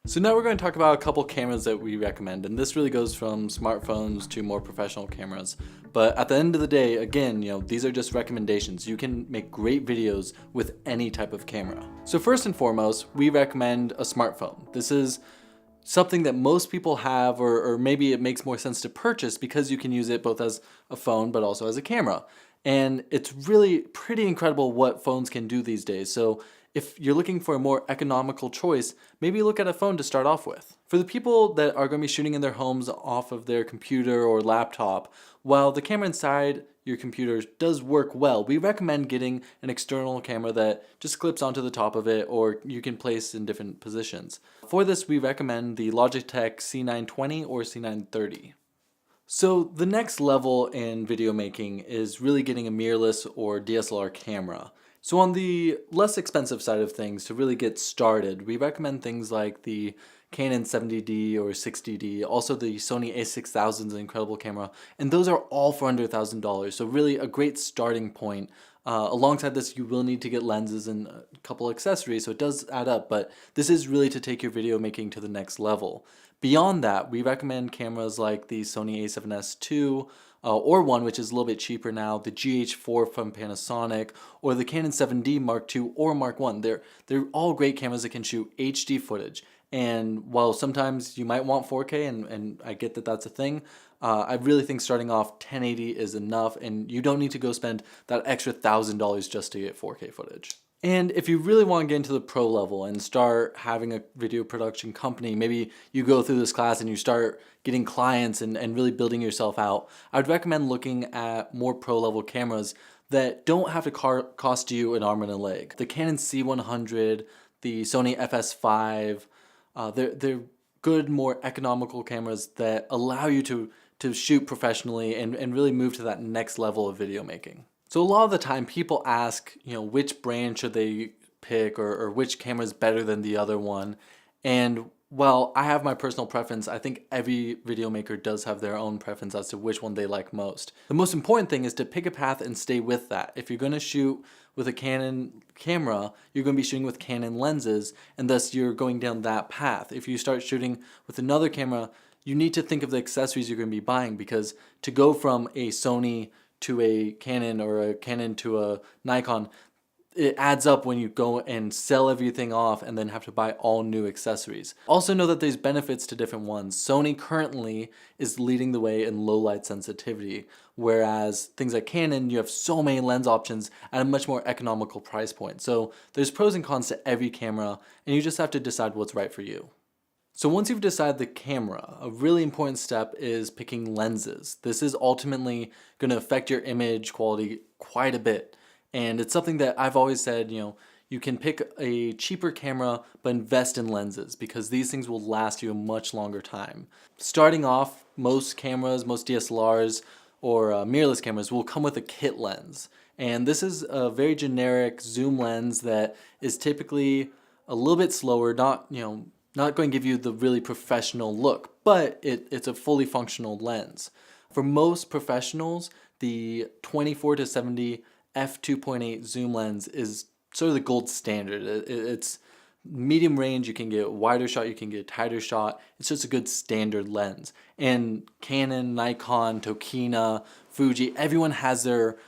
So now we're going to talk about a couple cameras that we recommend, and this really goes from smartphones to more professional cameras. But at the end of the day, again, these are just recommendations. You can make great videos with any type of camera. So first and foremost, we recommend a smartphone. This is something that most people have, or maybe it makes more sense to purchase because you can use it both as a phone but also as a camera. And it's really pretty incredible what phones can do these days. So if you're looking for a more economical choice, maybe look at a phone to start off with. For the people that are going to be shooting in their homes off of their computer or laptop, while the camera inside your computer does work well, we recommend getting an external camera that just clips onto the top of it or you can place in different positions. For this, we recommend the Logitech C920 or C930. So the next level in video making is really getting a mirrorless or DSLR camera. So on the less expensive side of things, to really get started, we recommend things like the Canon 70D or 60D, also the Sony a6000 is an incredible camera, and those are all for under $1,000, so really a great starting point. Alongside this, you will need to get lenses and a couple accessories, so it does add up, but this is really to take your video making to the next level. Beyond that, we recommend cameras like the Sony a7S II, or one which is a little bit cheaper now, the GH4 from Panasonic, or the Canon 7D Mark II or Mark I. They're all great cameras that can shoot HD footage. And while sometimes you might want 4K, and I get that that's a thing, I really think starting off 1080 is enough, and you don't need to go spend that extra $1,000 just to get 4K footage. And if you really want to get into the pro level and start having a video production company, maybe you go through this class and you start getting clients and really building yourself out, I'd recommend looking at more pro level cameras that don't have to cost you an arm and a leg. The Canon C100, the Sony FS5, they're good, more economical cameras that allow you to shoot professionally and really move to that next level of video making. So a lot of the time people ask, which brand should they pick or which camera is better than the other one. And while I have my personal preference, I think every video maker does have their own preference as to which one they like most. The most important thing is to pick a path and stay with that. If you're going to shoot with a Canon camera, you're going to be shooting with Canon lenses, and thus you're going down that path. If you start shooting with another camera, you need to think of the accessories you're going to be buying, because to go from a Sony to a Canon or a Canon to a Nikon, it adds up when you go and sell everything off and then have to buy all new accessories. Also know that there's benefits to different ones. Sony currently is leading the way in low light sensitivity, whereas things like Canon, you have so many lens options at a much more economical price point. So there's pros and cons to every camera, and you just have to decide what's right for you. So once you've decided the camera, a really important step is picking lenses. This is ultimately going to affect your image quality quite a bit. And it's something that I've always said, you can pick a cheaper camera but invest in lenses, because these things will last you a much longer time. Starting off, most cameras, most DSLRs or mirrorless cameras will come with a kit lens. And this is a very generic zoom lens that is typically a little bit slower, not going to give you the really professional look, but it's a fully functional lens. For most professionals, the 24 to 70 f2.8 zoom lens is sort of the gold standard. It's medium range, you can get a wider shot, you can get a tighter shot. It's just a good standard lens. And Canon, Nikon, Tokina, Fuji, everyone has their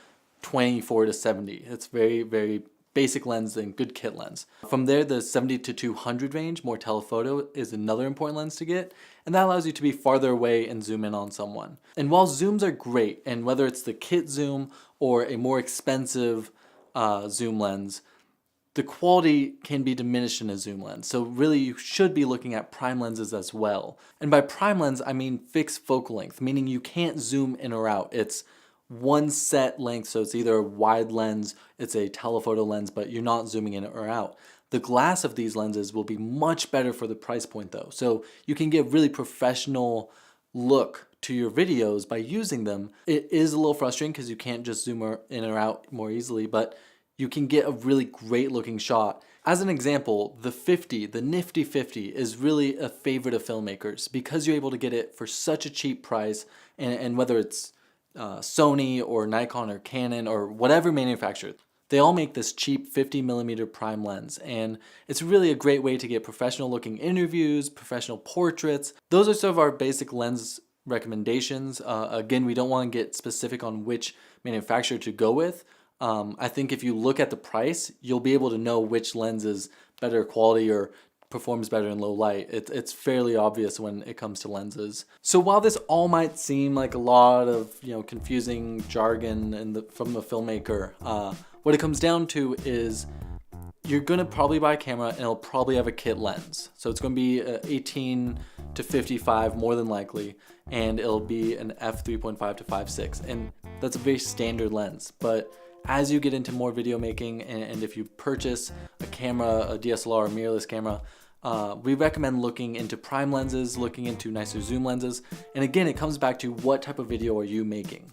24 to 70. It's very, very basic lens and good kit lens. From there, the 70 to 200 range, more telephoto, is another important lens to get, and that allows you to be farther away and zoom in on someone. And while zooms are great, and whether it's the kit zoom or a more expensive zoom lens, the quality can be diminished in a zoom lens. So really you should be looking at prime lenses as well. And by prime lens, I mean fixed focal length, meaning you can't zoom in or out. It's one set length, so it's either a wide lens, it's a telephoto lens, but you're not zooming in or out. The glass of these lenses will be much better for the price point though, so you can get really professional look to your videos by using them. It is a little frustrating because you can't just zoom in or out more easily, but you can get a really great looking shot. As an example, the nifty 50 is really a favorite of filmmakers because you're able to get it for such a cheap price, and whether it's Sony or Nikon or Canon or whatever manufacturer, they all make this cheap 50mm prime lens, and it's really a great way to get professional looking interviews, professional portraits. Those are sort of our basic lens recommendations. Again, we don't want to get specific on which manufacturer to go with. I think if you look at the price, you'll be able to know which lens is better quality or performs better in low light. It's fairly obvious when it comes to lenses. So while this all might seem like a lot of confusing jargon from the filmmaker, what it comes down to is you're gonna probably buy a camera and it'll probably have a kit lens. So it's gonna be 18 to 55 more than likely, and it'll be an f3.5 to 5.6, and that's a very standard lens. But as you get into more video making, and if you purchase a camera, a DSLR or mirrorless camera, we recommend looking into prime lenses, looking into nicer zoom lenses. And again, it comes back to what type of video are you making?